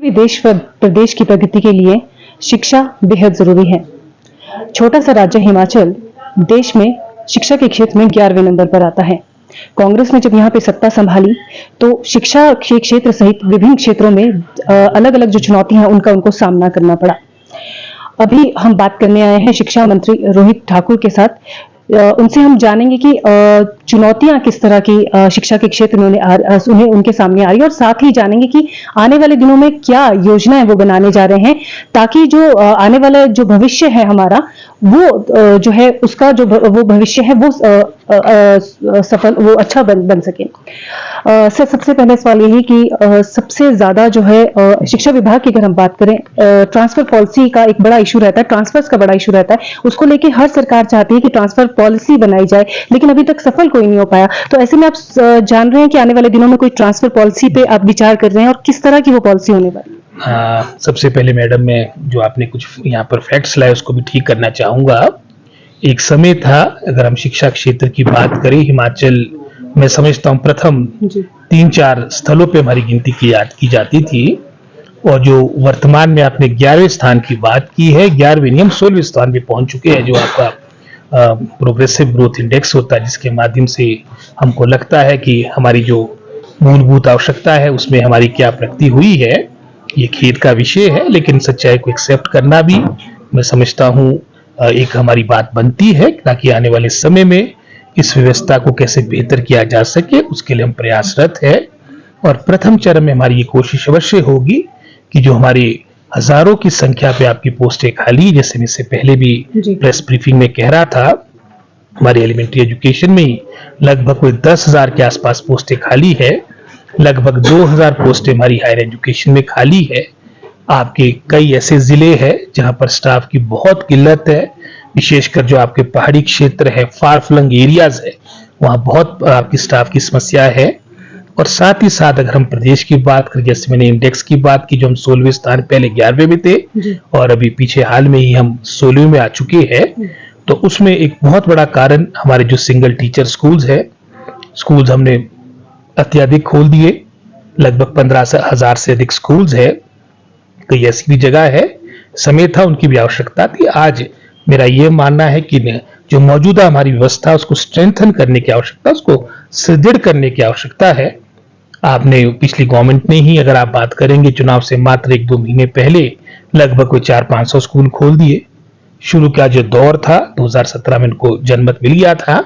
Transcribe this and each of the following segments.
भी देश व प्रदेश की प्रगति के लिए शिक्षा बेहद जरूरी है। छोटा सा राज्य हिमाचल देश में शिक्षा के क्षेत्र में 11वें नंबर पर आता है। कांग्रेस ने जब यहाँ पे सत्ता संभाली तो शिक्षा के क्षेत्र सहित विभिन्न क्षेत्रों में अलग अलग जो चुनौतियां हैं उनका उनको सामना करना पड़ा। अभी हम बात करने आए हैं शिक्षा मंत्री रोहित ठाकुर के साथ। उनसे हम जानेंगे कि चुनौतियां किस तरह की शिक्षा के क्षेत्र में उन्हें उनके सामने आ रही है, और साथ ही जानेंगे कि आने वाले दिनों में क्या योजनाएं वो बनाने जा रहे हैं ताकि जो आने वाला जो भविष्य है हमारा वो जो है उसका जो वो भविष्य है वो सफल वो अच्छा बन सके। सर, सबसे पहले सवाल यही कि सबसे ज्यादा जो है शिक्षा विभाग की अगर हम बात करें, ट्रांसफर पॉलिसी का एक बड़ा इशू रहता है, ट्रांसफर्स का बड़ा इशू रहता है। उसको लेके हर सरकार चाहती है कि ट्रांसफर पॉलिसी बनाई जाए, लेकिन अभी तक सफल कोई नहीं हो पाया। तो ऐसे में आप जान रहे हैं कि आने वाले दिनों में कोई ट्रांसफर पॉलिसी पे आप विचार कर रहे हैं और किस तरह की वो पॉलिसी होने वाली है? सबसे पहले मैडम, मैं जो आपने कुछ यहाँ पर फैक्ट्स लाए उसको भी ठीक करना चाहूंगा। एक समय था, अगर हम शिक्षा क्षेत्र की बात करें, हिमाचल मैं समझता हूँ प्रथम 3-4 स्थलों पे हमारी गिनती की जाती थी, और जो वर्तमान में आपने 11वें स्थान की बात की है, 11वें नहीं हम 16वें स्थान पे पहुंच चुके हैं। जो आपका प्रोग्रेसिव ग्रोथ इंडेक्स होता है, जिसके माध्यम से हमको लगता है कि हमारी जो मूलभूत आवश्यकता है उसमें हमारी क्या प्रगति हुई है, ये खेद का विषय है। लेकिन सच्चाई को एक्सेप्ट करना भी मैं समझता हूँ एक हमारी बात बनती है, ताकि आने वाले समय में इस व्यवस्था को कैसे बेहतर किया जा सके उसके लिए हम प्रयासरत है। और प्रथम चरण में हमारी ये कोशिश अवश्य होगी कि जो हमारे हजारों की संख्या पे आपकी पोस्टें खाली, जैसे मैं इससे पहले भी प्रेस ब्रीफिंग में कह रहा था, हमारे एलिमेंट्री एजुकेशन में ही लगभग कोई 10,000 के आसपास पोस्टें खाली है, लगभग 2,000 पोस्टें हमारी हायर एजुकेशन में खाली है। आपके कई ऐसे जिले हैं जहां पर स्टाफ की बहुत किल्लत है, विशेषकर जो आपके पहाड़ी क्षेत्र है, फार फ्लंग एरियाज है, वहां बहुत आपकी स्टाफ की समस्या है। और साथ ही साथ अगर हम प्रदेश की बात करें, जैसे मैंने इंडेक्स की बात की, जो हम 16वें स्थान, पहले 11वें में थे और अभी पीछे हाल में ही हम 16वें में आ चुके हैं, तो उसमें एक बहुत बड़ा कारण हमारे जो सिंगल टीचर स्कूल्स है, स्कूल्स हमने अत्यधिक खोल दिए। लगभग 15,000 से अधिक स्कूल्स है। कई ऐसी भी जगह है, समय था उनकी भी आवश्यकता थी। आज मेरा यह मानना है कि जो मौजूदा हमारी व्यवस्था उसको स्ट्रेंथन करने की आवश्यकता, उसको सुदृढ़ करने की आवश्यकता है। आपने पिछली गवर्नमेंट ने ही, अगर आप बात करेंगे, चुनाव से मात्र 1-2 महीने पहले लगभग कोई 400-500 स्कूल खोल दिए। शुरू का जो दौर था 2017 में इनको जनमत मिल गया था,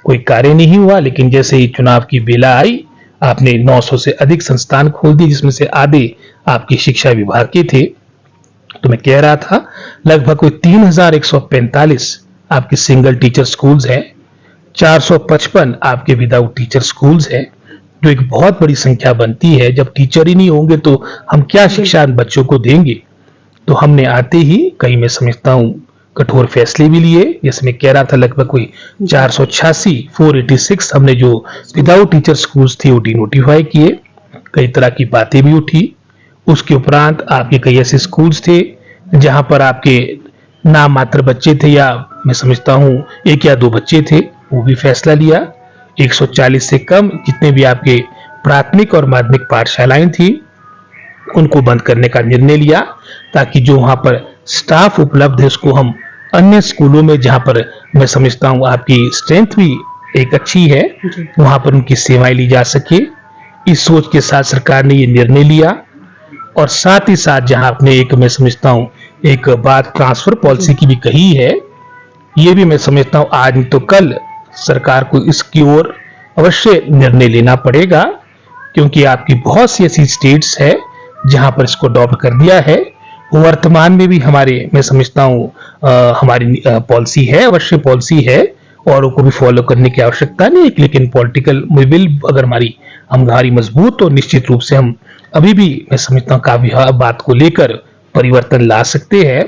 कोई कार्य नहीं हुआ। लेकिन जैसे ही चुनाव की बेला आई, आपने 900 से अधिक संस्थान खोल दिए, जिसमें से आधे आपके शिक्षा विभाग के थे। तो मैं कह रहा था लगभग कोई 3,145 आपके सिंगल टीचर स्कूल्स हैं, 455 आपके विदाउट टीचर स्कूल्स हैं, जो एक बहुत बड़ी संख्या बनती है। जब टीचर ही नहीं होंगे तो हम क्या शिक्षा बच्चों को देंगे? तो हमने आते ही कई, मैं समझता हूँ, कठोर फैसले भी लिए। जैसे मैं कह रहा था, लगभग कोई 486 हमने जो विदाउट टीचर स्कूल्स थे वो डिनोटिफाई किए। कई तरह की बातें भी उठी। उसके उपरांत आपके कई ऐसे स्कूल्स थे जहां पर आपके नाम मात्र बच्चे थे, या मैं समझता हूं 1 या 2 बच्चे थे, वो भी फैसला लिया। 140 से कम जितने भी आपके प्राथमिक और माध्यमिक पाठशालाएं थी उनको बंद करने का निर्णय लिया, ताकि जो वहां पर स्टाफ उपलब्ध है उसको हम अन्य स्कूलों में, जहां पर मैं समझता हूं आपकी स्ट्रेंथ भी एक अच्छी है, वहां पर उनकी सेवाएं ली जा सके। इस सोच के साथ सरकार ने ये निर्णय लिया। और साथ ही साथ जहां आपने एक, मैं समझता हूं, एक बात ट्रांसफर पॉलिसी की भी कही है, ये भी मैं समझता हूं आज नहीं तो कल सरकार को इसकी ओर अवश्य निर्णय लेना पड़ेगा, क्योंकि आपकी बहुत सी ऐसी स्टेट्स है जहां पर इसको अडॉप्ट कर दिया है। वर्तमान में भी हमारे, मैं समझता हूं हमारी पॉलिसी है, अवश्य पॉलिसी है, और उनको भी फॉलो करने की आवश्यकता नहीं। लेकिन पॉलिटिकल विल अगर हमारी मजबूत, तो निश्चित रूप से हम अभी भी, मैं समझता हूँ, काफी बात को लेकर परिवर्तन ला सकते हैं।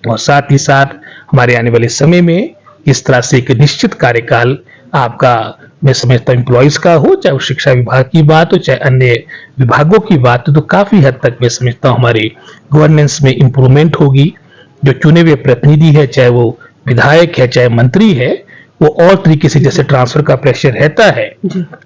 और साथ ही साथ हमारे आने वाले समय में इस तरह से एक निश्चित कार्यकाल आपका, मैं समझता हूँ, एम्प्लॉइज का हो, चाहे वो शिक्षा विभाग की बात हो, चाहे अन्य विभागों की बात हो, तो काफी हद तक मैं समझता हूँ हमारे गवर्नेंस में इंप्रूवमेंट होगी। जो चुने हुए प्रतिनिधि है, चाहे वो विधायक है चाहे मंत्री है, वो और तरीके से, जैसे ट्रांसफर का प्रेशर रहता है,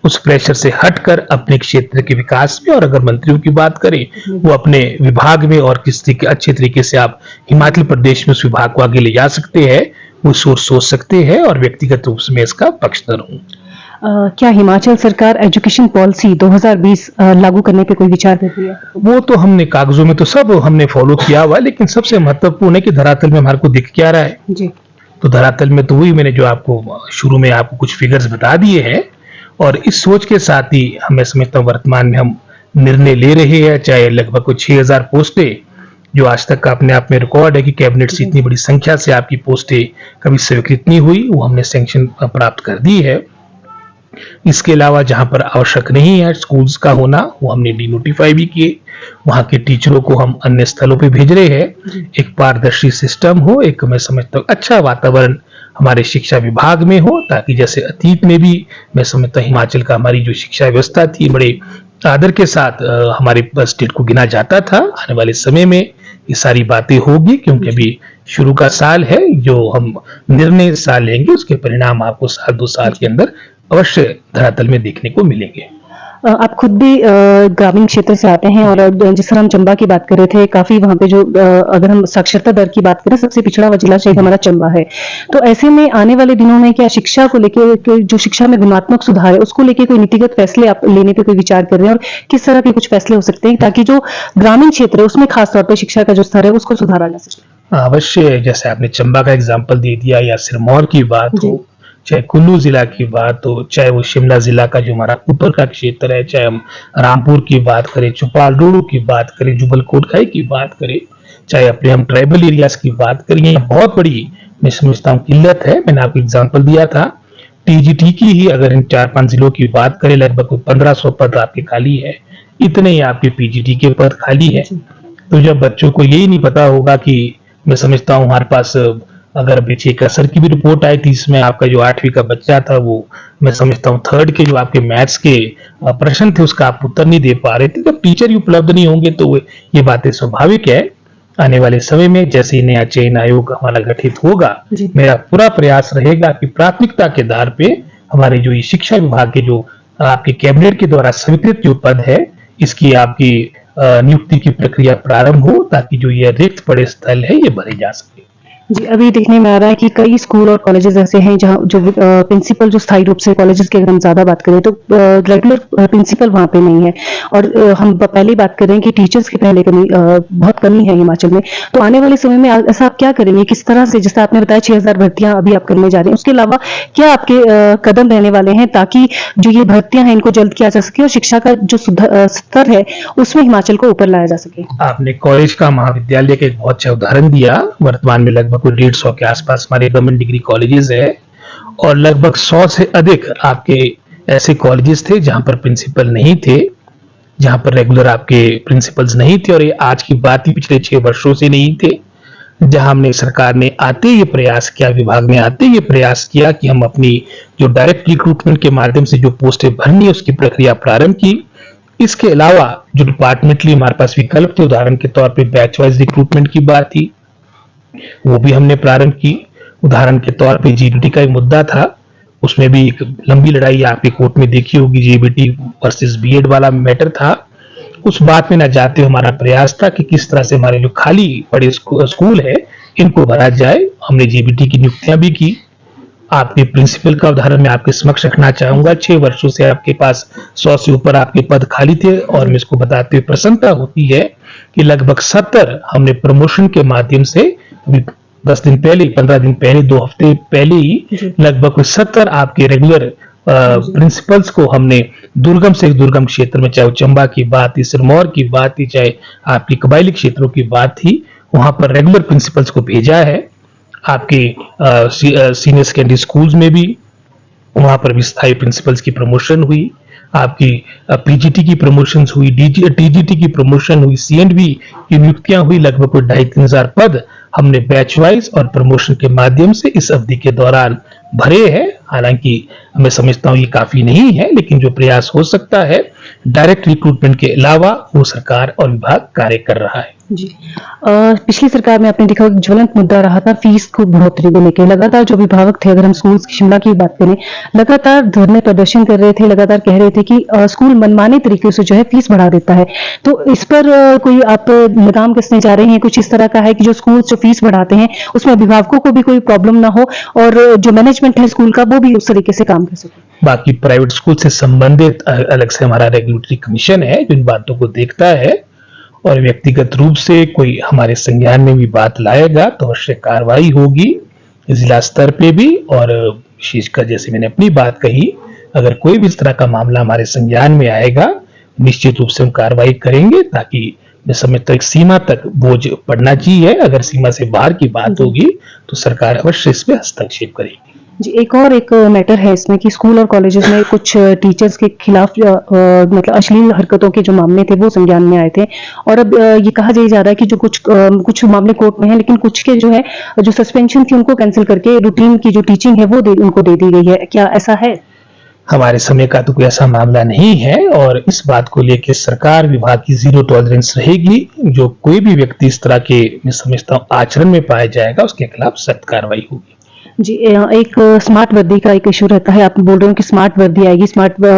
उस प्रेशर से हटकर अपने क्षेत्र के विकास में, और अगर मंत्रियों की बात करें वो अपने विभाग में और किस तरीके अच्छे तरीके से आप हिमाचल प्रदेश में उस विभाग को आगे ले जा सकते हैं, वो सोच सकते हैं। और व्यक्तिगत रूप से मैं इसका पक्षधर हूँ। क्या हिमाचल सरकार एजुकेशन पॉलिसी 2020 लागू करने पे कोई विचार कर रही है? वो तो हमने कागजों में तो सब हमने फॉलो किया हुआ है, लेकिन सबसे महत्वपूर्ण है कि धरातल में हमारे को दिख क्या रहा है। जी। तो धरातल में तो वही मैंने जो आपको शुरू में आपको कुछ फिगर्स बता दिए हैं, और इस सोच के साथ ही मैं समझता हूँ वर्तमान में हम निर्णय ले रहे हैं। चाहे लगभग कुछ 6000 पोस्टें, जो आज तक का अपने आप में रिकॉर्ड है कि कैबिनेट से इतनी बड़ी संख्या से आपकी पोस्टें कभी स्वीकृत नहीं हुई, वो हमने सैंक्शन प्राप्त कर दी है। इसके अलावा जहां पर आवश्यक नहीं है स्कूल्स का होना, वो हमने डिनोटिफाई भी किए। वहां के टीचरों को हम अन्य स्थलों पे भेज रहे हैं। एक पारदर्शी सिस्टम हो, एक मैं समझता हूँ अच्छा वातावरण हमारे शिक्षा विभाग में हो, ताकि जैसे अतीत में भी मैं समझता हूँ हिमाचल का हमारी जो शिक्षा व्यवस्था थी बड़े आदर के साथ हमारे स्टेट को गिना जाता था। आने वाले समय में ये सारी बातें होगी, क्योंकि अभी शुरू का साल है। जो हम निर्णय साल लेंगे उसके परिणाम आपको साल 2 साल के अंदर अवश्य धरातल में देखने को मिलेंगे। आप खुद भी ग्रामीण क्षेत्र से आते हैं, और जिस तरह हम चंबा की बात कर रहे थे, काफी वहां पे जो अगर हम साक्षरता दर की बात करें, सबसे पिछड़ा हुआ जिला शायद हमारा चंबा है। तो ऐसे में आने वाले दिनों में क्या शिक्षा को लेकर, जो शिक्षा में गुणात्मक सुधार है उसको लेकर कोई नीतिगत फैसले आप लेने पे कोई विचार कर रहे हैं, और किस तरह के कुछ फैसले हो सकते हैं ताकि जो ग्रामीण क्षेत्र है उसमें खासतौर पर शिक्षा का जो स्तर है उसको सुधारा जा सके? अवश्य, जैसे आपने चंबा का एग्जाम्पल दे दिया, या सिरमौर की बात हो, चाहे कुल्लू जिला की बात हो, चाहे वो शिमला जिला का जो हमारा ऊपर का क्षेत्र है, चाहे हम रामपुर की बात करें, चौपाल रोड की बात करें, जुबल कोटखाई की बात करें, चाहे अपने हम ट्राइबल एरियाज की बात करें, ये बहुत बड़ी मैं समझता हूँ किल्लत है। मैंने आपको एग्जाम्पल दिया था टीजीटी की ही, अगर इन 4-5 जिलों की बात करें, लगभग 1500 पद आपके खाली है, इतने ही आपके पीजीटी के पद खाली है। तो जब बच्चों को यही नहीं पता होगा कि मैं समझता हूँ हमारे पास अगर पीछे कसर की भी रिपोर्ट आई थी, इसमें आपका जो 8वीं का बच्चा था, वो मैं समझता हूँ 3rd के जो आपके मैथ्स के प्रश्न थे उसका आप उत्तर नहीं दे पा रहे थे। जब टीचर ही उपलब्ध नहीं होंगे तो ये बातें स्वाभाविक है। आने वाले समय में जैसे ही नया चयन आयोग हमारा गठित होगा, मेरा पूरा प्रयास रहेगा कि प्राथमिकता के आधार पे हमारे जो ये शिक्षा विभाग के जो आपके कैबिनेट के द्वारा स्वीकृत जो पद है, इसकी आपकी नियुक्ति की प्रक्रिया प्रारंभ हो, ताकि जो ये रिक्त पड़े स्थल है ये भरे जा सके। जी, अभी देखने में आ रहा है कि कई स्कूल और कॉलेजेस ऐसे हैं जहां जो प्रिंसिपल जो स्थायी रूप से, कॉलेजेस की अगर हम ज्यादा बात करें तो रेगुलर प्रिंसिपल वहां पे नहीं है, और हम पहले बात करें कि टीचर्स की पहले बहुत कमी है हिमाचल में। तो आने वाले समय में ऐसा आप क्या करेंगे, किस तरह से, जैसे आपने बताया 6000 भर्तियां अभी आप करने जा रहे हैं, उसके अलावा क्या आपके कदम रहने वाले हैं ताकि जो ये भर्तियां हैं इनको जल्द किया जा सके और शिक्षा का जो स्तर है उसमें हिमाचल को ऊपर लाया जा सके? आपने कॉलेज का, महाविद्यालय का एक बहुत अच्छा उदाहरण दिया। वर्तमान में लगभग 150 के आसपास हमारे गवर्नमेंट डिग्री कॉलेजेस है, और लगभग 100 से अधिक आपके ऐसे कॉलेजेस थे जहां पर प्रिंसिपल नहीं थे, जहां पर रेगुलर आपके प्रिंसिपल्स नहीं थे। और ये आज की बात ही पिछले 6 वर्षों से नहीं थे, जहां हमने सरकार ने आते ये प्रयास किया, विभाग ने आते ये प्रयास किया कि हम अपनी जो डायरेक्ट रिक्रूटमेंट के माध्यम से जो पोस्टें भरनी है उसकी प्रक्रिया प्रारंभ की। इसके अलावा जो डिपार्टमेंटली हमारे पास विकल्प थे, उदाहरण के तौर पे बैच वाइज रिक्रूटमेंट की बात थी, वो भी हमने प्रारंभ की। उदाहरण के तौर पे जीबीटी का एक मुद्दा था, उसमें भी एक लंबी लड़ाई आपके कोर्ट में देखी होगी, जीबीटी वर्सेस बीएड वाला मैटर था। उस बात में न जाते हमारा प्रयास था कि किस तरह से हमारे जो खाली पड़े स्कूल है इनको भरा जाए। हमने जीबीटी की नियुक्तियां भी की। आपके प्रिंसिपल का उदाहरण मैं आपके समक्ष रखना चाहूंगा। 6 वर्षों से आपके पास 100 से ऊपर आपके पद खाली थे, और मैं इसको बताते हुए प्रसन्नता होती है कि लगभग 70 हमने प्रमोशन के माध्यम से 10 दिन पहले, 15 दिन पहले, 2 हफ्ते पहले ही लगभग 70 आपके रेगुलर प्रिंसिपल्स को हमने दुर्गम से दुर्गम क्षेत्र में, चाहे चंबा की बात थी, सिरमौर की बात थी, चाहे आपकी कबायली क्षेत्रों की बात थी, वहां पर रेगुलर प्रिंसिपल्स को भेजा है। आपके सीनियर सेकेंडरी स्कूल्स में भी वहां पर भी स्थायी प्रिंसिपल्स की प्रमोशन हुई, आपकी पीजीटी की प्रमोशन हुई, टीजीटी की प्रमोशन हुई, सीएनवी की नियुक्तियां हुई। लगभग 2,500-3 हजार पद हमने बैच वाइज और प्रमोशन के माध्यम से इस अवधि के दौरान भरे हैं। हालांकि मैं समझता हूं ये काफी नहीं है, लेकिन जो प्रयास हो सकता है डायरेक्ट रिक्रूटमेंट के अलावा वो सरकार और विभाग कार्य कर रहा है। जी। पिछली सरकार में आपने देखा एक ज्वलंत मुद्दा रहा था फीस को बढ़ोतरी को लेकर। लगातार जो अभिभावक थे, अगर हम स्कूल शिमला की बात करें, लगातार धरने प्रदर्शन कर रहे थे, लगातार कह रहे थे कि स्कूल मनमाने तरीके से जो है फीस बढ़ा देता है। तो इस पर कोई आप लगाम कसने जा रहे हैं? कुछ इस तरह का है कि जो स्कूल जो फीस बढ़ाते हैं उसमें अभिभावकों को भी कोई प्रॉब्लम ना हो और जो मैनेजमेंट है स्कूल का वो भी उस तरीके से काम कर सके। बाकी प्राइवेट स्कूल से संबंधित अलग से हमारा रेगुलेटरी कमीशन है जो इन बातों को देखता है, और व्यक्तिगत रूप से कोई हमारे संज्ञान में भी बात लाएगा तो अवश्य कार्रवाई होगी जिला स्तर पे भी। और विशेषकर जैसे मैंने अपनी बात कही, अगर कोई भी इस तरह का मामला हमारे संज्ञान में आएगा निश्चित रूप से हम कार्रवाई करेंगे, ताकि मैं समझता हूं एक सीमा तक बोझ पड़ना चाहिए। अगर सीमा से बाहर की बात होगी तो सरकार अवश्य इसमें हस्तक्षेप करेगी। जी, एक मैटर है इसमें कि स्कूल और कॉलेजेस में कुछ टीचर्स के खिलाफ मतलब अश्लील हरकतों के जो मामले थे वो संज्ञान में आए थे, और अब ये कहा जा रहा है कि जो कुछ मामले कोर्ट में हैं, लेकिन कुछ के जो है जो सस्पेंशन थी उनको कैंसिल करके रूटीन की जो टीचिंग है वो उनको दे दी गई है। क्या ऐसा है? हमारे समय का तो कोई ऐसा मामला नहीं है, और इस बात को लेकर सरकार विभाग की जीरो टॉलरेंस रहेगी। जो कोई भी व्यक्ति इस तरह के मैं समझता हूँ आचरण में पाया जाएगा उसके खिलाफ सख्त कार्रवाई होगी। जी, एक स्मार्ट वर्दी का एक इशू रहता है। आप बोल रहे हो कि स्मार्ट वर्दी आएगी,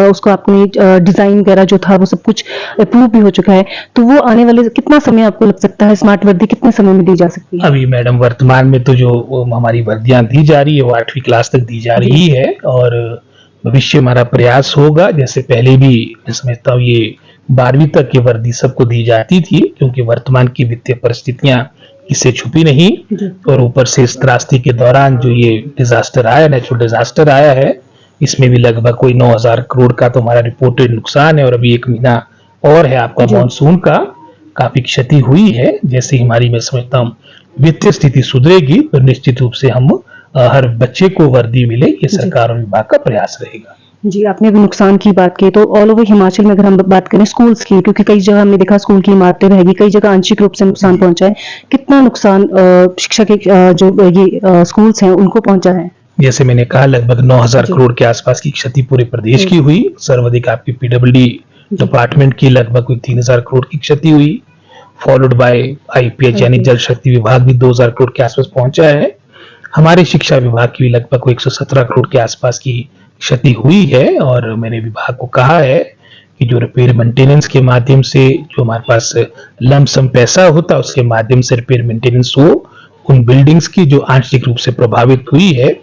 उसको आपने डिजाइन वगैरह जो था वो सब कुछ अप्रूव भी हो चुका है, तो वो आने वाले कितना समय आपको लग सकता है? स्मार्ट वर्दी कितने समय में दी जा सकती है? अभी मैडम वर्तमान में तो जो हमारी वर्दियां दी जा रही है वो 8वीं क्लास तक दी जा रही है, और भविष्य हमारा प्रयास होगा। जैसे पहले भी मैं समझता हूँ ये 12वीं तक की वर्दी सबको दी जाती थी, क्योंकि वर्तमान की वित्तीय परिस्थितियां इससे छुपी नहीं, और ऊपर से इस त्रासदी के दौरान जो ये डिजास्टर आया, नेचुरल डिजास्टर आया है, इसमें भी लगभग कोई 9,000 करोड़ का तो हमारा रिपोर्टेड नुकसान है, और अभी 1 महीना और है आपका मानसून का, काफी क्षति हुई है। जैसे हमारी मैं समझता हूँ वित्तीय स्थिति सुधरेगी तो निश्चित रूप से हम हर बच्चे को वर्दी मिले, ये सरकार और विभाग का प्रयास रहेगा। जी, आपने अभी नुकसान की बात की, तो ऑल ओवर हिमाचल में अगर हम बात करें स्कूल्स की, क्योंकि कई जगह हमने देखा स्कूल की इमारतें रहेगी, कई जगह आंशिक रूप से नुकसान पहुंचा है। कितना नुकसान शिक्षा के जो ये स्कूल्स हैं उनको पहुंचा है? जैसे मैंने कहा लगभग 9,000 करोड़ के आसपास की क्षति पूरे प्रदेश की हुई। सर्वाधिक आपकी पीडब्ल्यूडी डिपार्टमेंट की लगभग कोई 3,000 करोड़ की क्षति हुई, फॉलोड बाय आईपीएच यानी जल शक्ति विभाग भी 2,000 करोड़ के आसपास पहुंचा है। हमारे शिक्षा विभाग की भी लगभग कोई 117 करोड़ के आसपास की क्षति हुई है, और मैंने विभाग को कहा है कि जो रिपेयर मेंटेनेंस के माध्यम से जो हमारे पास लमसम पैसा होता है उसके माध्यम से रिपेयर मेंटेनेंस हो उन बिल्डिंग्स की जो आंशिक रूप से प्रभावित हुई है,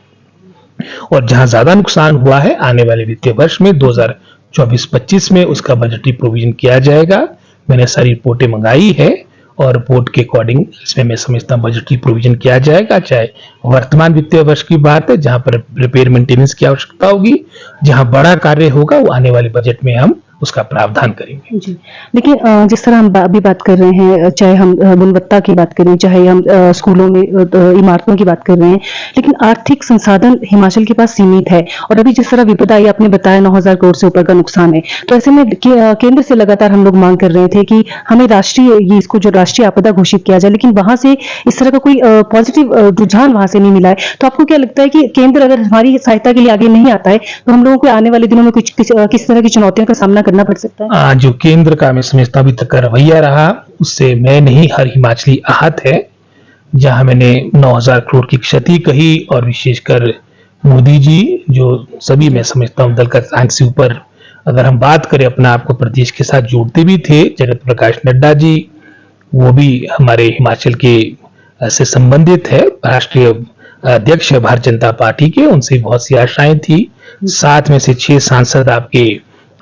और जहां ज्यादा नुकसान हुआ है आने वाले वित्तीय वर्ष में 2024-25 में उसका बजटरी प्रोविजन किया जाएगा। मैंने सारी रिपोर्टें मंगाई है, और रिपोर्ट के अकॉर्डिंग इसमें मैं समझता हूँ बजटरी प्रोविजन किया जाएगा। चाहे वर्तमान वित्तीय वर्ष की बात है जहां पर रिपेयर मेंटेनेंस की आवश्यकता होगी, जहां बड़ा कार्य होगा वो आने वाले बजट में हम उसका प्रावधान करेंगे। जी, लेकिन जिस तरह हम अभी बात कर रहे हैं, चाहे हम गुणवत्ता की बात करें, चाहे हम स्कूलों में इमारतों की बात कर रहे हैं, लेकिन आर्थिक संसाधन हिमाचल के पास सीमित है, और अभी जिस तरह विपदा आई आपने बताया 9,000 करोड़ से ऊपर का नुकसान है, तो ऐसे में केंद्र से लगातार हम लोग मांग कर रहे थे कि हमें इसको जो राष्ट्रीय आपदा घोषित किया जाए, लेकिन वहां से इस तरह का कोई पॉजिटिव रुझान वहां से नहीं मिला है। तो आपको क्या लगता है कि केंद्र अगर हमारी सहायता के लिए आगे नहीं आता है तो हम लोगों को आने वाले दिनों में किस तरह की चुनौतियों का सामना करना पड़ सकता है? जो केंद्र का मैं समझता अभी तक का रवैया रहा उससे मैं नहीं हर हिमाचली आहत है। जहां मैंने 9,000 करोड़ की क्षति कही, और विशेषकर मोदी जी जो सभी मैं समझता हूं दल का रैंक से ऊपर अगर हम बात करें अपना आपको प्रदेश के साथ जोड़ते भी थे, जगत प्रकाश नड्डा जी वो भी हमारे हिमाचल के से संबंधित है, राष्ट्रीय अध्यक्ष है भारतीय जनता पार्टी के, उनसे बहुत सी आशाएं थी। 7 में से 6 सांसद आपके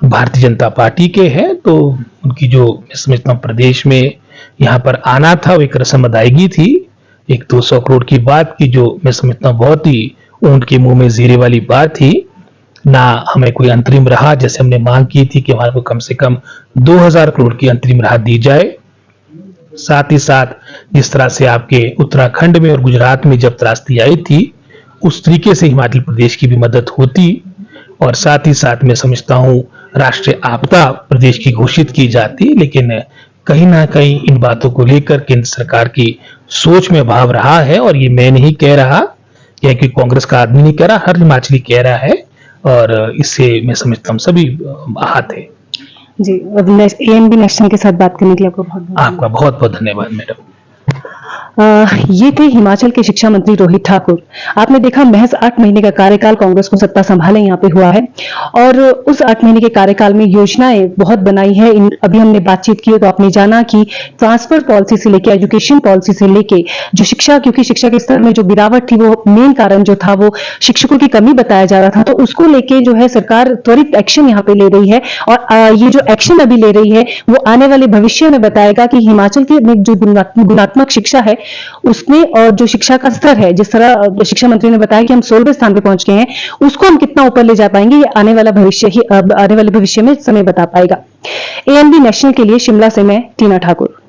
भारतीय जनता पार्टी के हैं, तो उनकी जो मैं समझता हूँ प्रदेश में यहाँ पर आना था वो एक रस्म अदायगी थी। एक 200 करोड़ की बात की जो मैं समझता हूँ बहुत ही ऊंट के मुंह में जीरे वाली बात थी। ना हमें कोई अंतरिम राहत जैसे हमने मांग की थी कि हमारे को कम से कम 2,000 करोड़ की अंतरिम राहत दी जाए। साथ ही साथ जिस तरह से आपके उत्तराखंड में और गुजरात में जब त्रासदी आई थी उस तरीके से हिमाचल प्रदेश की भी मदद होती, और साथ ही साथ मैं समझता हूं राष्ट्रीय आपदा प्रदेश की घोषित की जाती। लेकिन कहीं ना कहीं इन बातों को लेकर केंद्र सरकार की सोच में अभाव रहा है, और ये मैं नहीं कह रहा या कि कांग्रेस का आदमी नहीं कह रहा, हर हिमाचली कह रहा है। और इससे मैं समझता हूँ सभी आहत है। जी, अब ANB नेशनल के साथ बात करने के लिए आपको आपका बहुत बहुत धन्यवाद मैडम। ये थे हिमाचल के शिक्षा मंत्री रोहित ठाकुर। आपने देखा महज 8 महीने का कार्यकाल कांग्रेस को सत्ता संभाले यहाँ पे हुआ है और उस 8 महीने के कार्यकाल में योजनाएं बहुत बनाई है। अभी हमने बातचीत की तो आपने जाना कि ट्रांसफर पॉलिसी से लेके एजुकेशन पॉलिसी से लेके जो शिक्षा, क्योंकि शिक्षा के स्तर में जो गिरावट थी वो मेन कारण जो था वो शिक्षकों की कमी बताया जा रहा था, तो उसको लेके जो है सरकार त्वरित एक्शन यहाँ पे ले रही है और ये जो एक्शन अभी ले रही है वो आने वाले भविष्य में बताएगा कि हिमाचल की जो गुणात्मक शिक्षा है उसमें और जो शिक्षा का स्तर है, जिस तरह शिक्षा मंत्री ने बताया कि हम 16वें स्थान पे पहुंच गए हैं, उसको हम कितना ऊपर ले जा पाएंगे ये आने वाले भविष्य में समय बता पाएगा। ANB नेशनल के लिए शिमला से मैं टीना ठाकुर।